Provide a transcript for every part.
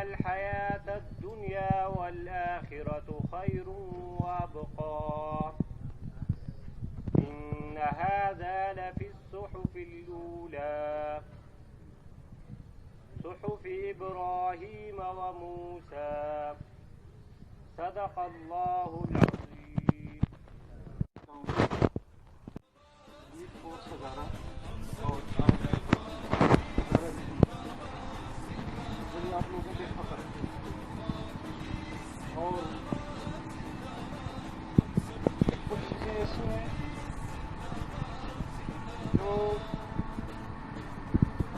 الحياة الدنيا والآخرة خير وأبقى إن هذا لفي الصحف الأولى صحف إبراهيم وموسى صدق الله العظيم. Elite Force Hazara اور آپ لوگوں کے فخر اور کچھ چیزیں ایسی ہیں جو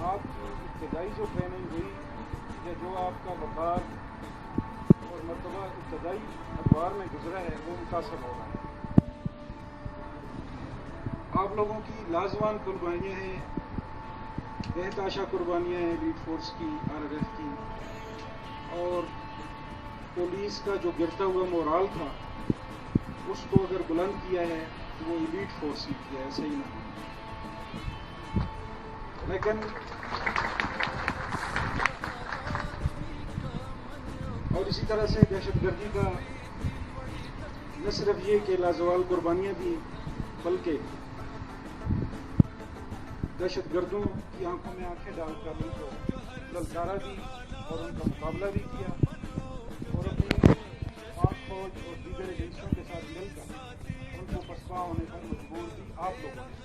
آپ کی ابتدائی جو ٹریننگ ہوئی یا جو آپ کا وقار اور مرتبہ ابتدائی ادوار میں گزرا ہے وہ متاثر ہو رہا ہے. آپ لوگوں کی لازوال قربانیاں ہیں، بے تحاشا قربانیاں ہیں ایلیٹ فورس کی، RRF کی، اور پولیس کا جو گرتا ہوا مورال تھا اس کو اگر بلند کیا ہے تو وہ ایلیٹ فورس نے کیا ہے، صحیح نہیں. لیکن اور اسی طرح سے دہشت گردی کا نہ صرف یہ کہ لازوال قربانیاں دی بلکہ دہشت گردوں کی آنکھوں میں آنکھیں ڈال کر ان کو للکارا دی اور ان کا مقابلہ بھی کیا اور اپنی پاک فوج اور دیگر ایجنسیوں کے ساتھ مل کر ان کو پسپا ہونے پر مجبور کی آپ لوگوں نے.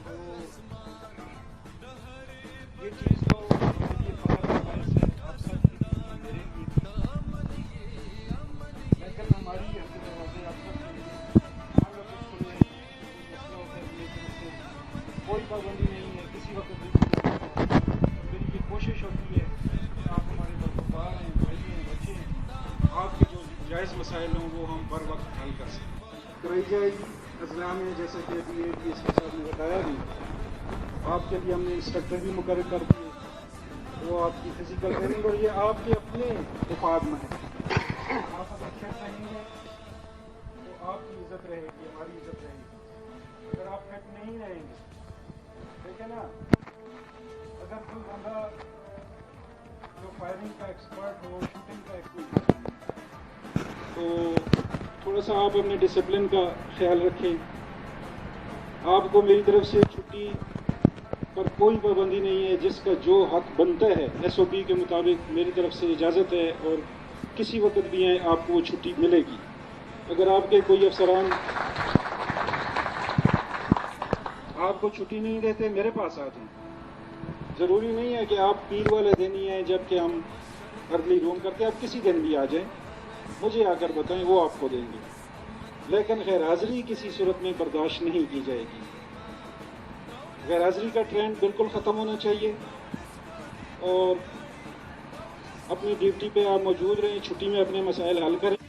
تو یہ چیز تو یہ فخر کا باعث ہے آپ سب کی، میرے کی، لیکن ہماری حقیقت دروازے آپ سب کے لیے کوئی پابندی نہیں ہے، کسی وقت بھی. میری یہ کوشش ہوتی ہے کہ آپ ہمارے بردبار ہیں، بھائی ہیں، بچے ہیں، آپ کے جو جائز مسائل ہوں وہ ہم بر وقت حل کر سکیں. کرائی جائے گی اضلاع میں، جیسے کہ ابھی APS کے صاحب نے بتایا بھی. آپ کے لیے ہم نے انسٹرکٹر بھی مقرر کر دیے، وہ آپ کی فزیکل ٹریننگ، اور یہ آپ کے اپنے مفاد میں ہے. آپ اگر فٹ رہیں گے تو آپ کی عزت رہے گی، ہماری عزت رہے گی. اگر آپ فٹ نہیں رہیں گے، ٹھیک ہے نا، اگر کوئی بندہ جو فائرنگ کا ایکسپرٹ ہو، شوٹنگ کا ایکسپرٹ، تو تھوڑا سا آپ اپنے ڈسپلن کا خیال رکھیں. آپ کو میری طرف سے چھٹی پر کوئی پابندی نہیں ہے. جس کا جو حق بنتا ہے SOP کے مطابق میری طرف سے اجازت ہے، اور کسی وقت بھی ہیں آپ کو وہ چھٹی ملے گی. اگر آپ کے کوئی افسران آپ کو چھٹی نہیں دیتے، میرے پاس آ جائیں. ضروری نہیں ہے کہ آپ پیر والے دن ہی ہیں جب کہ ہم ارلی روم کرتے، آپ کسی دن بھی آ جائیں، مجھے آ کر بتائیں، وہ آپ کو دیں گے. لیکن غیر حاضری کسی صورت میں برداشت نہیں کی جائے گی. غیر حاضری کا ٹرینڈ بالکل ختم ہونا چاہیے اور اپنی ڈیوٹی پہ آپ موجود رہیں، چھٹی میں اپنے مسائل حل کریں.